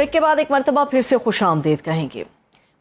Break के बाद एक मरतबा फिर से खुशामदीद कहेंगे।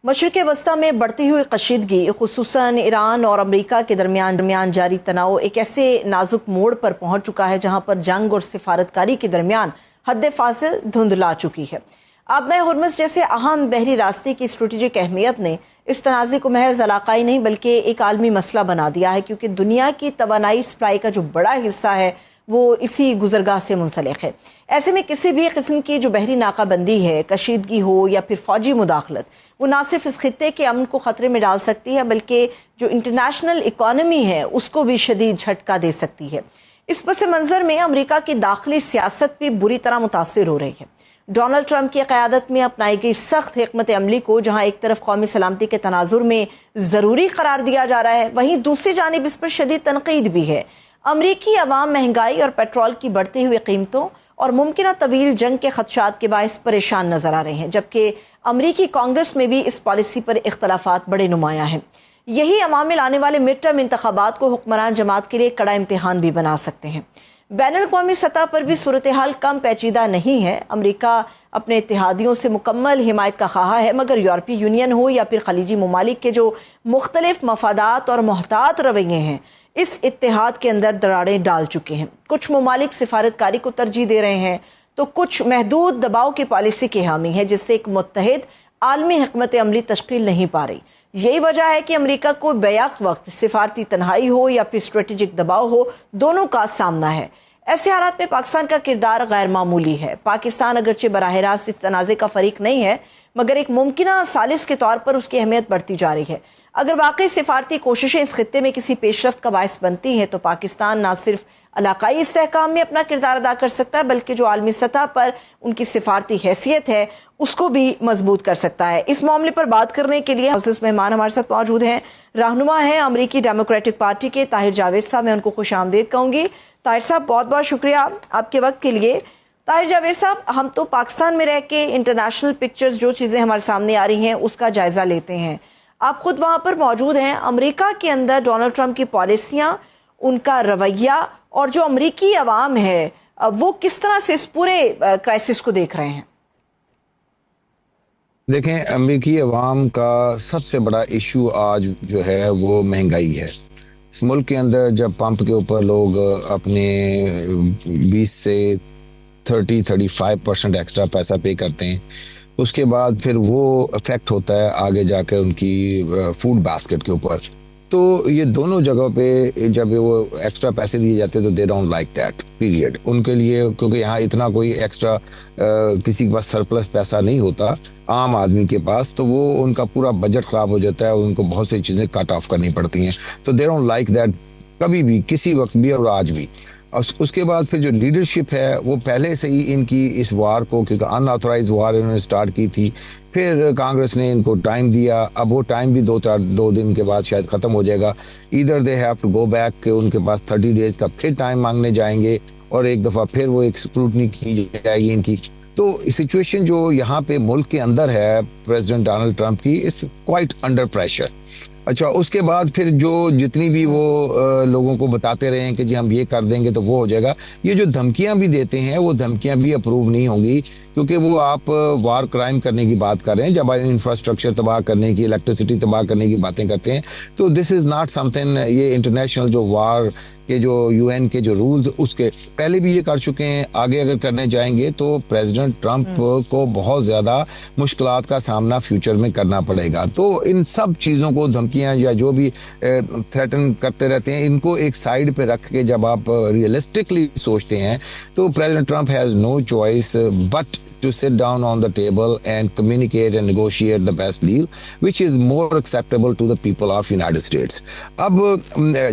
मशरिक़ वस्ता में बढ़ती हुई कशीदगी खुसूसन ईरान और अमरीका के दरमियान जारी तनाव एक ऐसे नाजुक मोड़ पर पहुंच चुका है जहां पर जंग और सिफारतकारी के दरमियान हद फासिल धुंधला चुकी है। आबनाए हुर्मुज़ जैसे अहम बहरी रास्ते की स्ट्रेटेजिक अहमियत ने इस तनाज़े को महज इलाकाई नहीं बल्कि एक आलमी मसला बना दिया है, क्योंकि दुनिया की तवानाई सप्लाई का जो बड़ा हिस्सा है वो इसी गुजरगाह से मुंसलिक है। ऐसे में किसी भी किस्म की जो बहरी नाकाबंदी है, कशीदगी हो या फिर फौजी मुदाखलत, वो ना सिर्फ इस खित्ते के अमन को ख़तरे में डाल सकती है बल्कि जो इंटरनेशनल इकॉनमी है उसको भी शदीद झटका दे सकती है। इस पस मंज़र में अमरीका की दाखिली सियासत भी बुरी तरह मुतासिर हो रही है। डोनाल्ड ट्रंप की क़यादत में अपनाई गई सख्त हिकमत अमली को जहाँ एक तरफ कौमी सलामती के तनाजुर में ज़रूरी करार दिया जा रहा है, वहीं दूसरी जानिब इस पर शदीद तनकीद भी है। अमरीकी अवाम महंगाई और पेट्रोल की बढ़ती हुई कीमतों और मुमकिन तवील जंग के खदशात के बायस परेशान नजर आ रहे हैं, जबकि अमरीकी कांग्रेस में भी इस पॉलिसी पर इख्तलाफात बड़े नुमाया हैं। यही अवामिल आने वाले मिड टर्म इंतखाबात को हुक्मरान जमात के लिए कड़ा इम्तिहान भी बना सकते हैं। बैनुल-अक़वामी सतह पर भी सूरत हाल कम पेचीदा नहीं है। अमरीका अपने इत्तेहादियों से मुकम्मल हिमायत का ख्वाह है, मगर यूरोपीय यूनियन हो या फिर खलीजी ममालिक के जो मुख्तलिफ मफादात और मोहतात रवैये हैं इस इत्तेहाद के अंदर दरारें डाल चुके हैं। कुछ ममालिक सिफारतकारी को तरजीह दे रहे हैं तो कुछ महदूद दबाव की पॉलिसी की हामी है, जिससे एक मुत्तहिद आलमी हिकमत अमली तश्कील नहीं पा रही। यही वजह है कि अमरीका को बैक वक्त सिफारती तन्हाई हो या फिर स्ट्रेटेजिक दबाव हो, दोनों का सामना है। ऐसे हालात में पाकिस्तान का किरदार गैर मामूली है। पाकिस्तान अगरचे बराह रास्त इस तनाज़े का फरीक नहीं है, मगर एक मुमकिना सालिस के तौर पर उसकी अहमियत बढ़ती जा रही है। अगर वाकई सिफारती कोशिशें इस खित्ते में किसी पेशरफ्त का बायस बनती हैं तो पाकिस्तान न सिर्फ इलाकाई इस्तेहकाम में अपना किरदार अदा कर सकता है बल्कि जो आलमी सतह पर उनकी सिफारती हैसियत है उसको भी मजबूत कर सकता है। इस मामले पर बात करने के लिए मेहमान हमारे साथ मौजूद हैं। रहनुमा हैं अमरीकी डेमोक्रेटिक पार्टी के ताहिर जावेद साहब। मैं उनको खुशामदीद कहूँगी। ताहिर साहब, बहुत बहुत शुक्रिया आपके वक्त के लिए। ताहिर जावेद साहब, हम तो पाकिस्तान में रह के इंटरनेशनल पिक्चर्स जो चीज़ें हमारे सामने आ रही हैं उसका जायज़ा लेते हैं। आप खुद वहाँ पर मौजूद हैं। अमेरिका के अंदर डोनाल्ड ट्रंप की पॉलिसियाँ, उनका रवैया और जो अमेरिकी अवाम है वो किस तरह से इस पूरे क्राइसिस को देख रहे हैं? देखें, अमेरिकी अवाम का सबसे बड़ा इशू आज जो है वो महंगाई है। इस मुल्क के अंदर जब पंप के ऊपर लोग अपने 20 से 30-35% एक्स्ट्रा पैसा पे करते हैं, उसके बाद फिर वो इफेक्ट होता है आगे जाकर उनकी फूड बास्केट के ऊपर। तो ये दोनों जगहों पे जब वो एक्स्ट्रा पैसे दिए जाते हैं तो they don't like that period उनके लिए, क्योंकि यहाँ इतना कोई एक्स्ट्रा किसी के पास सरप्लस पैसा नहीं होता आम आदमी के पास, तो वो उनका पूरा बजट खराब हो जाता है, उनको बहुत सी चीज़ें कट ऑफ करनी पड़ती हैं। तो दे डोंट लाइक दैट कभी भी, किसी वक्त भी और आज भी। और उसके बाद फिर जो लीडरशिप है वो पहले से ही इनकी इस वार को, क्योंकि अनऑथराइज वार इन्होंने स्टार्ट की थी, फिर कांग्रेस ने इनको टाइम दिया। अब वो टाइम भी 2 दिन के बाद शायद ख़त्म हो जाएगा। इधर they have to go back के उनके पास 30 डेज का फिर टाइम मांगने जाएंगे और एक दफ़ा फिर वो एक स्क्रूटनी की जाएगी इनकी। तो सिचुएशन जो यहाँ पे मुल्क के अंदर है प्रेसिडेंट डोनाल्ड ट्रंप की, इज क्वाइट अंडर प्रेशर। अच्छा, उसके बाद फिर जो जितनी भी वो लोगों को बताते रहे हैं कि जी हम ये कर देंगे तो वो हो जाएगा, ये जो धमकियां भी देते हैं वो धमकियां भी अप्रूव नहीं होंगी, क्योंकि वो आप वार क्राइम करने की बात कर रहे हैं। जब आप इंफ्रास्ट्रक्चर तबाह करने की, इलेक्ट्रिसिटी तबाह करने की बातें करते हैं तो दिस इज़ नॉट समथिंग, ये इंटरनेशनल जो वार के जो यूएन के जो रूल्स उसके पहले भी ये कर चुके हैं, आगे अगर करने जाएंगे तो प्रेसिडेंट ट्रंप को बहुत ज़्यादा मुश्किलात का सामना फ्यूचर में करना पड़ेगा। तो इन सब चीज़ों को, धमकियां या जो भी थ्रेटन करते रहते हैं, इनको एक साइड पे रख के जब आप रियलिस्टिकली सोचते हैं तो president Trump has no choice but to sit down on the table and communicate and negotiate the best deal which is more acceptable to the people of United States. अब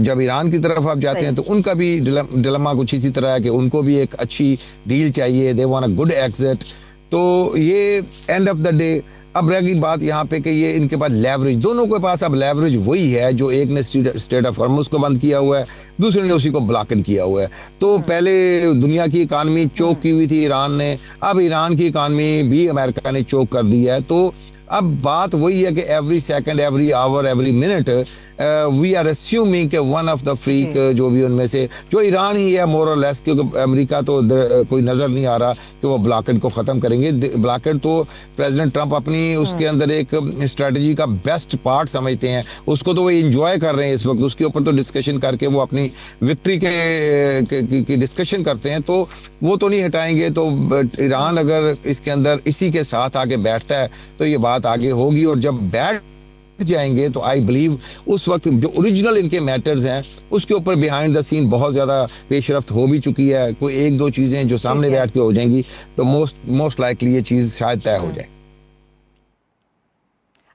जब ईरान की तरफ आप जाते हैं तो उनका भी डिलेमा कुछ इसी तरह है कि उनको भी एक अच्छी डील चाहिए, they want a good exit। तो ये एंड ऑफ द डे अब रह गई बात यहाँ पे कि ये इनके पास लेवरेज, दोनों के पास अब लेवरेज वही है जो एक ने स्टेट ऑफ हॉर्मुज़ को बंद किया हुआ है, दूसरे ने उसी को ब्लॉकन किया हुआ है। तो पहले दुनिया की इकानमी चोक की हुई थी ईरान ने, अब ईरान की इकानमी भी अमेरिका ने चोक कर दी है। तो अब बात वही है कि every second, every hour, every minute we are assuming कि वन ऑफ द फ्रीक जो भी उनमें से जो ईरान ही है मोर और लेस, क्योंकि अमेरिका तो कोई नजर नहीं आ रहा कि वो ब्लॉकेड को खत्म करेंगे। ब्लॉकेड तो प्रेसिडेंट ट्रंप अपनी उसके अंदर एक स्ट्रेटजी का बेस्ट पार्ट समझते हैं, उसको तो वो एंजॉय कर रहे हैं इस वक्त, उसके ऊपर तो डिस्कशन करके वो अपनी विक्ट्री की डिस्कशन करते हैं, तो वो तो नहीं हटाएंगे। तो ईरान अगर इसके अंदर इसी के साथ आके बैठता है तो ये बात आगे होगी, और जब बैठ जाएंगे तो आई बिलीव उस वक्त जो ओरिजिनल इनके मैटर्स हैं उसके ऊपर बिहाइंड द सीन बहुत ज्यादा पेशरफ्त हो भी चुकी है। कोई एक दो चीजें जो सामने बैठ के हो जाएंगी तो मोस्ट लाइकली ये चीज शायद तय हो जाए।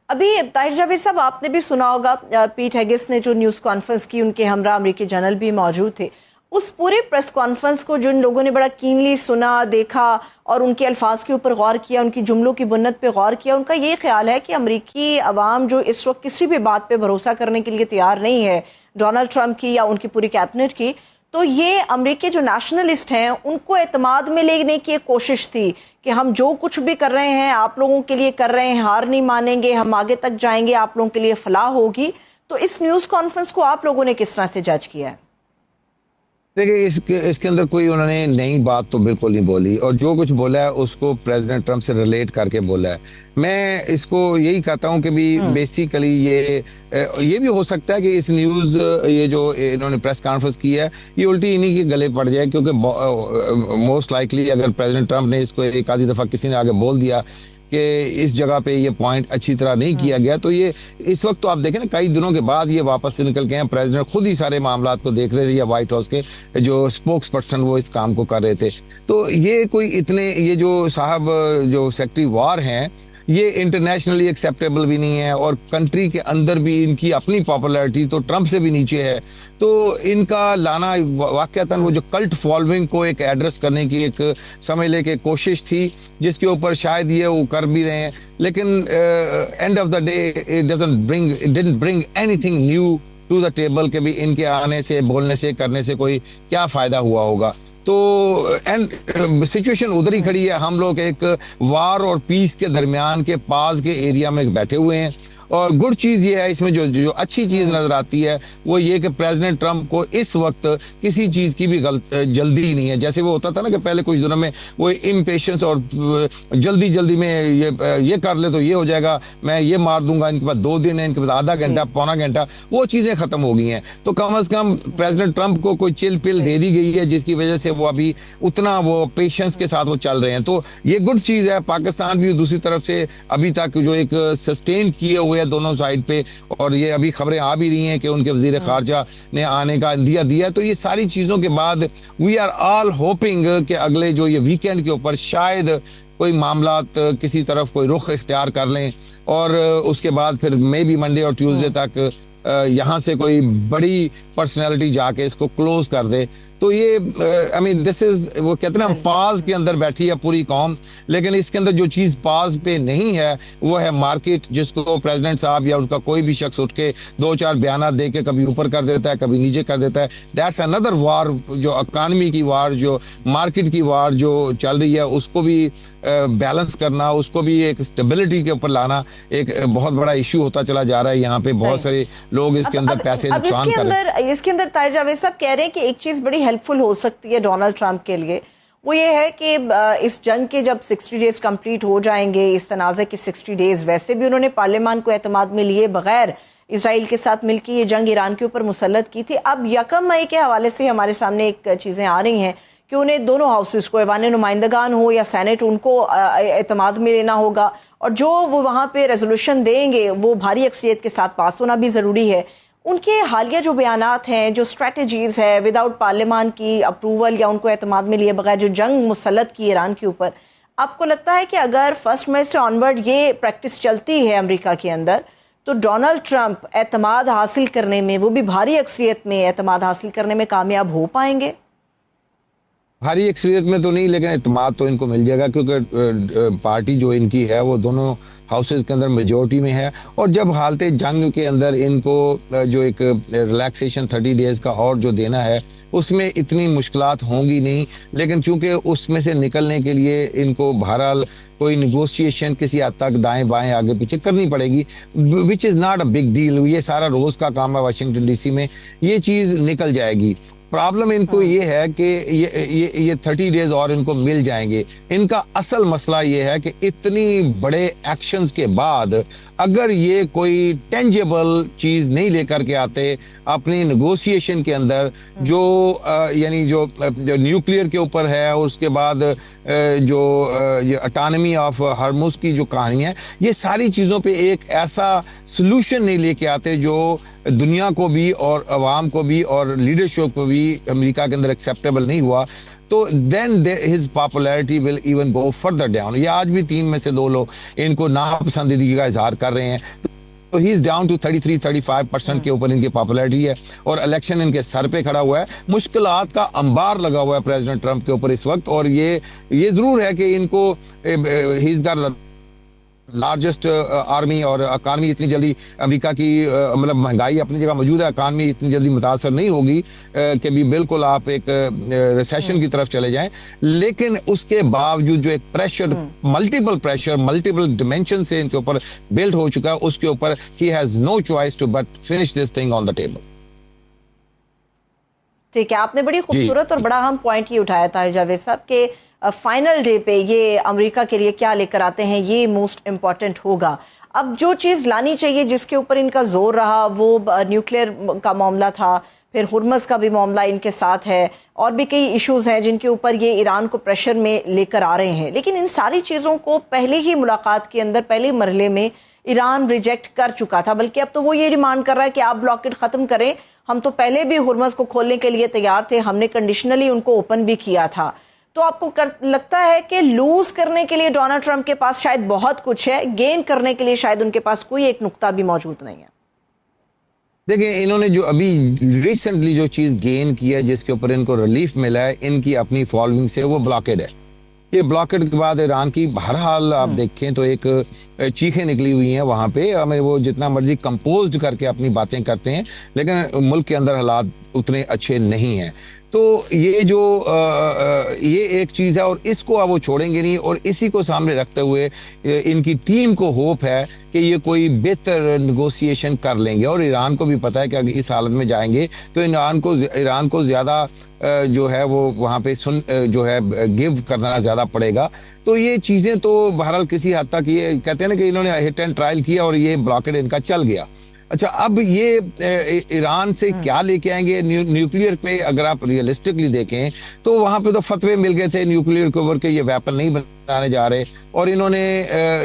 अभी ताहिर जावेद साहब, आपने भी सुना होगा पीट हेगिस ने जो न्यूज़ कॉन्फ्रेंस की, उनके हमरा अमेरिकी जनरल भी मौजूद थे। उस पूरे प्रेस कॉन्फ्रेंस को जिन लोगों ने बड़ा कीनली सुना, देखा और उनके अल्फाज के ऊपर गौर किया, उनकी जुमलों की बुन्नत पे गौर किया, उनका ये ख्याल है कि अमेरिकी अवाम जो इस वक्त किसी भी बात पे भरोसा करने के लिए तैयार नहीं है डोनाल्ड ट्रंप की या उनकी पूरी कैबिनेट की, तो ये अमेरिकी जो नेशनलिस्ट हैं उनको एतमाद में लेने की एक कोशिश थी कि हम जो कुछ भी कर रहे हैं आप लोगों के लिए कर रहे हैं, हार नहीं मानेंगे, हम आगे तक जाएंगे, आप लोगों के लिए फलाह होगी। तो इस न्यूज़ कॉन्फ्रेंस को आप लोगों ने किस तरह से जज किया है? देखिए, इसके अंदर कोई उन्होंने नई बात तो बिल्कुल नहीं बोली, और जो कुछ बोला है उसको प्रेसिडेंट ट्रंप से रिलेट करके बोला है। मैं इसको यही कहता हूं कि भी बेसिकली ये भी हो सकता है कि इस न्यूज़ ये जो इन्होंने प्रेस कॉन्फ्रेंस की है ये उल्टी इन्हीं के गले पड़ जाए, क्योंकि मोस्ट लाइकली अगर प्रेसिडेंट ट्रंप ने इसको एक आधी दफा किसी ने आगे बोल दिया कि इस जगह पे ये पॉइंट अच्छी तरह नहीं किया गया, तो ये इस वक्त तो आप देखें ना, कई दिनों के बाद ये वापस से निकल के हैं। प्रेसिडेंट खुद ही सारे मामलात को देख रहे थे, या व्हाइट हाउस के जो स्पोक्स पर्सन वो इस काम को कर रहे थे। तो ये कोई इतने, ये जो साहब जो सेक्रेटरी वार हैं ये इंटरनेशनली एक्सेप्टेबल भी नहीं है, और कंट्री के अंदर भी इनकी अपनी पॉपुलैरिटी तो ट्रंप से भी नीचे है। तो इनका लाना वाकयातन वो जो कल्ट फॉलोइंग को एक एड्रेस करने की एक समझ ले के कोशिश थी, जिसके ऊपर शायद ये वो कर भी रहे हैं, लेकिन end of the day it didn't bring anything new to the table के भी इनके आने से, बोलने से, करने से कोई क्या फायदा हुआ होगा। तो एंड सिचुएशन उधर ही खड़ी है, हम लोग एक वार और पीस के दरमियान के पास के एरिया में बैठे हुए हैं। और गुड चीज ये है इसमें, जो अच्छी चीज नजर आती है वो ये कि प्रेसिडेंट ट्रंप को इस वक्त किसी चीज की भी जल्दी नहीं है। जैसे वो होता था ना कि पहले कुछ दिनों में वो इम्पेशंस और जल्दी जल्दी में ये कर ले तो ये हो जाएगा, मैं ये मार दूंगा, इनके पास 2 दिन है, इनके पास आधा घंटा, पौना घंटा, वो चीजें खत्म हो गई हैं। तो कम से कम प्रेसिडेंट ट्रंप को कोई चिल पिल दे दी गई है, जिसकी वजह से वो अभी उतना वो पेशेंस के साथ वो चल रहे हैं। तो ये गुड चीज है। पाकिस्तान भी दूसरी तरफ से अभी तक जो एक सस्टेन किए हुए है दोनों साइड पे, और ये अभी खबरें आ भी रही हैं कि उनके वजीर खारजा ने आने का इंदिया दिया। तो ये सारी चीजों के बाद वी आर ऑल होपिंग कि अगले जो ये वीकेंड के ऊपर शायद कोई मामलात किसी तरफ कोई रुख इख्तियार कर लें, और उसके बाद फिर मे बी मंडे और ट्यूसडे तक यहाँ से कोई बड़ी पर्सनैलिटी जाके इसको क्लोज कर दे। तो ये आई मीन दिस इज, वो कहते हैं ना, पाज के अंदर बैठी है पूरी कौम, लेकिन इसके अंदर जो चीज पाज पे नहीं है वो है मार्केट, जिसको प्रेसिडेंट साहब या उसका कोई भी शख्स उठ के 2-4 बयान दे के कभी ऊपर कर देता है, कभी नीचे कर देता है। दैट्स अनदर वार, जो इकानमी की वार, जो मार्केट की वार जो चल रही है, उसको भी बैलेंस करना, उसको भी एक स्टेबिलिटी के ऊपर लाना एक बहुत बड़ा इशू होता चला जा रहा है। यहाँ पे बहुत सारे लोग इसके अंदर पैसे नुकसान कर रहे हैं। इसके अंदर ताहिर जावेद साहब कह रहे हैं कि एक चीज बड़ी हेल्पफुल हो सकती है डोनाल्ड ट्रंप के लिए, वो ये है कि इस जंग के जब 60 डेज कंप्लीट हो जाएंगे, इस तनाज़े के 60 डेज, वैसे भी उन्होंने पार्लियामान को एतमाद में लिए बगैर इसराइल के साथ मिलकर ये जंग ईरान के ऊपर मुसल्लत की थी। अब 1 मई के हवाले से हमारे सामने एक चीज़ें आ रही हैं कि उन्हें दोनों हाउसेस को, ऐवान नुमाइंदगान हो या सेनेट, उनको एतमाद में लेना होगा, और जो वो वहाँ पे रेजोल्यूशन देंगे वो भारी अक्सरियत के साथ पास होना भी ज़रूरी है। उनके हालिया जो बयानात हैं, जो स्ट्रेटजीज है, विदाउट पार्लियामान की अप्रूवल या उनको एतमाद में लिए बगैर जो जंग मुसल्लत की ईरान के ऊपर, आपको लगता है कि अगर 1 मई से ऑनवर्ड ये प्रैक्टिस चलती है अमेरिका के अंदर, तो डोनाल्ड ट्रंप एतमाद हासिल करने में, वो भी भारी अक्सरियत में एतमाद हासिल करने में कामयाब हो पाएंगे? भारी अक्सरियत में तो नहीं, लेकिन इत्मीनान तो इनको मिल जाएगा, क्योंकि पार्टी जो इनकी है वो दोनों हाउसेज के अंदर मेजोरिटी में है। और जब हालत जंग के अंदर इनको जो एक रिलैक्सेशन 30 डेज का और जो देना है, उसमें इतनी मुश्किलात होंगी नहीं, लेकिन क्योंकि उसमें से निकलने के लिए इनको बहरहाल कोई निगोशिएशन किसी हद तक दाएं बाएं आगे पीछे करनी पड़ेगी, which is not a big deal. ये सारा रोज का काम है वाशिंगटन डीसी में, ये चीज़ निकल जाएगी। प्रॉब्लम इनको ये है कि ये 30 डेज और इनको मिल जाएंगे। इनका असल मसला ये है कि इतनी बड़े एक्शंस के बाद अगर ये कोई टेंजेबल चीज नहीं लेकर के आते अपनी नेगोशिएशन के अंदर, जो यानी जो न्यूक्लियर के ऊपर है, और उसके बाद जो ये ऑटोनॉमी ऑफ हॉर्मुज़ की जो कहानी है, ये सारी चीज़ों पे एक ऐसा सोल्यूशन नहीं लेके आते जो दुनिया को भी और अवाम को भी और लीडरशिप को भी अमेरिका के अंदर एक्सेप्टेबल नहीं हुआ, तो then his popularity will even go further down. ये आज भी 3 में से 2 लोग इनको नापसंदीदगी का इजहार कर रहे हैं, तो ही इज डाउन टू 33-35% के ऊपर इनकी पॉपुलैरिटी है, और इलेक्शन इनके सर पे खड़ा हुआ है। मुश्किलात का अंबार लगा हुआ है प्रेसिडेंट ट्रंप के ऊपर इस वक्त, और ये जरूर है कि इनको he is got largest army, और इकानमी इतनी जल्दी अमेरिका की मतलब महंगाई अपनी जगह मौजूद है, इकानमी इतनी जल्दी मुतासर नहीं होगी कि भी बिल्कुल आप एक रिसेशन की तरफ चले जाएं। लेकिन उसके बावजूद जो एक प्रेशर, मल्टीपल डिमेंशन से इनके ऊपर बिल्ड हो चुका है, उसके ऊपर ही has no choice to but finish this thing on the table. ठीक है, आपने बड़ी खूबसूरत और बड़ा अहम पॉइंट ये उठाया था जावेद साहब के फाइनल डे पे ये अमेरिका के लिए क्या लेकर आते हैं, ये मोस्ट इम्पॉर्टेंट होगा। अब जो चीज़ लानी चाहिए जिसके ऊपर इनका जोर रहा वो न्यूक्लियर का मामला था, फिर हुर्मस का भी मामला इनके साथ है, और भी कई इश्यूज हैं जिनके ऊपर ये ईरान को प्रेशर में लेकर आ रहे हैं। लेकिन इन सारी चीज़ों को पहले ही मुलाकात के अंदर, पहले मरहले में ईरान रिजेक्ट कर चुका था, बल्कि अब तो वो ये डिमांड कर रहा है कि आप ब्लॉकेड ख़त्म करें, हम तो पहले भी हुर्मस को खोलने के लिए तैयार थे, हमने कंडीशनली उनको ओपन भी किया था। तो आपको लगता है कि लूज करने के लिए डोनाल्ड ट्रंप के पास शायद बहुत कुछ है, गेन करने के लिए शायद उनके पास कोई एक नुक्ता भी मौजूद नहीं है? देखिए, इन्होंने जो अभी रिसेंटली जो चीज गेन किया है, जिसके ऊपर इनको रिलीफ मिला है इनकी अपनी फॉलोइंग से, वो ब्लॉकेड है। ये ब्लॉकेड के बाद ईरान की बहरहाल आप देखें तो एक चीखें निकली हुई हैं वहां पे। हमें वो जितना मर्जी कंपोज्ड करके अपनी बातें करते हैं, लेकिन मुल्क के अंदर हालात उतने अच्छे नहीं हैं। तो ये जो ये एक चीज़ है, और इसको अब वो छोड़ेंगे नहीं, और इसी को सामने रखते हुए इनकी टीम को होप है कि ये कोई बेहतर निगोशिएशन कर लेंगे। और ईरान को भी पता है कि अगर इस हालत में जाएंगे तो ईरान को ज़्यादा जो है वो वहाँ पे जो है गिव करना ज़्यादा पड़ेगा। तो ये चीज़ें तो बहरहाल किसी हद तक, ये कहते हैं ना कि इन्होंने हिट एंड ट्रायल किया और ये ब्लॉकेड इनका चल गया। अच्छा, अब ये ईरान से क्या लेके आएंगे न्यूक्लियर पे? अगर आप रियलिस्टिकली देखें तो वहां पे तो फतवे मिल गए थे न्यूक्लियर के ऊपर के ये वेपन नहीं बनाने जा रहे, और इन्होंने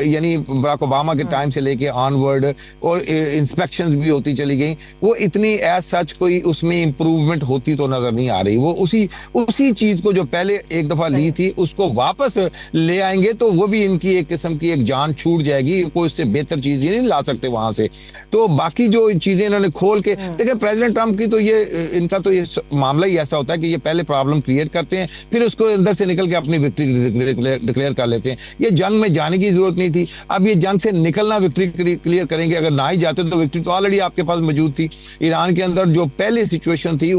यानी बराक ओबामा के टाइम से लेके ऑनवर्ड और इंस्पेक्शंस भी होती चली गई। वो इतनी एज सच कोई उसमें इंप्रूवमेंट होती तो नजर नहीं आ रही। वो उसी चीज को जो पहले एक दफा ली थी उसको वापस ले आएंगे तो वो भी इनकी एक किस्म की एक जान छूट जाएगी। कोई उससे बेहतर चीज ही नहीं ला सकते वहां से। तो बाकी जो चीजें इन्होंने खोल के देखिए, प्रेसिडेंट ट्रंप की तो ये इनका तो ये मामला ही ऐसा होता है कि ये पहले प्रॉब्लम क्रिएट करते हैं, फिर उसको अंदर से निकल के अपनी विक्ट्री डिक्लेयर कर लेते हैं। ये जंग में जाने की जरूरत नहीं थी, अब ये जंग से निकलना विक्ट्री क्लियर करेंगे। अगर ना ही जाते तो विक्ट्री तो ऑलरेडी आपके पास मौजूद थी। ईरान के अंदर जो पहले सिचुएशन थी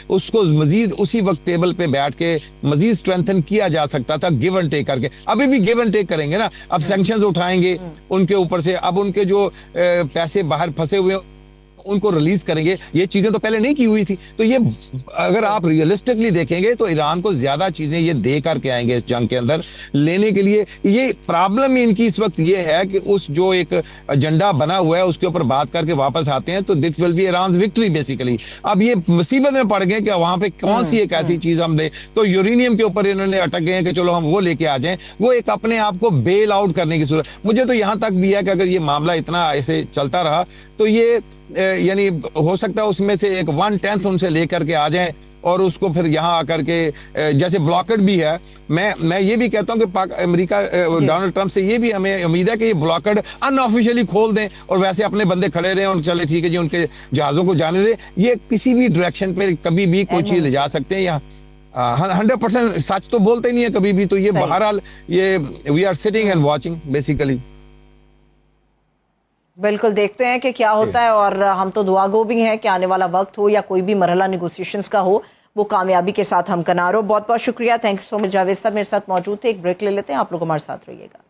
उसको मजीद उसी वक्त टेबल पे बैठ के मजीद स्ट्रेंथन किया जा सकता था, गिव एंड टेक करके। अभी भी गिव एंड टेक करेंगे ना। अब सैंक्शंस उठाएंगे उनके ऊपर से, अब उनके जो पैसे बाहर फंसे हुए उनको रिलीज करेंगे। ये चीजें तो पहले नहीं की हुई थी। तो ये अगर आप रियलिस्टिकली देखेंगे तो ईरान को ज्यादा चीजें ये दे करके आएंगे इस जंग के अंदर लेने के लिए। ये प्रॉब्लम इनकी इस वक्त ये है कि उस जो एक एजेंडा बना हुआ है उसके ऊपर बात करके वापस आते हैं तो that will be Iran victory basically. अब ये मुसीबत में पड़ गए कि वहां पे कौन सी एक ऐसी चीज हमने, तो यूरेनियम के ऊपर इन्होंने अटक गए कि चलो हम वो लेके आ जाएं। वो एक अपने आप को बेल आउट करने की सूरत। मुझे तो यहां तक भी है कि अगर ये मामला इतना ऐसे चलता रहा तो ये यानी हो सकता है उसमें से एक 1/10 उनसे लेकर के आ जाए और उसको फिर यहाँ आकर के जैसे ब्लॉकेड भी है। मैं ये भी कहता हूँ कि अमेरिका डोनाल्ड ट्रंप से ये भी हमें उम्मीद है कि ये ब्लॉकेड अनऑफिशियली खोल दें और वैसे अपने बंदे खड़े रहे और चले ठीक है जी उनके जहाजों को जाने दें। ये किसी भी डायरेक्शन पे कभी भी कोई चीज ले जा सकते हैं यहाँ। 100% सच तो बोलते नहीं है कभी भी, तो ये सही। बहरहाल ये we are sitting and watching basically. बिल्कुल देखते हैं कि क्या होता है, और हम तो दुआगो भी हैं कि आने वाला वक्त हो या कोई भी मरहला नेगोशिएशंस का हो, वो कामयाबी के साथ हमकनार हो। बहुत बहुत शुक्रिया, thank you so much. Javed साहब मेरे साथ मौजूद थे। एक ब्रेक ले लेते हैं, आप लोग हमारे साथ रहिएगा।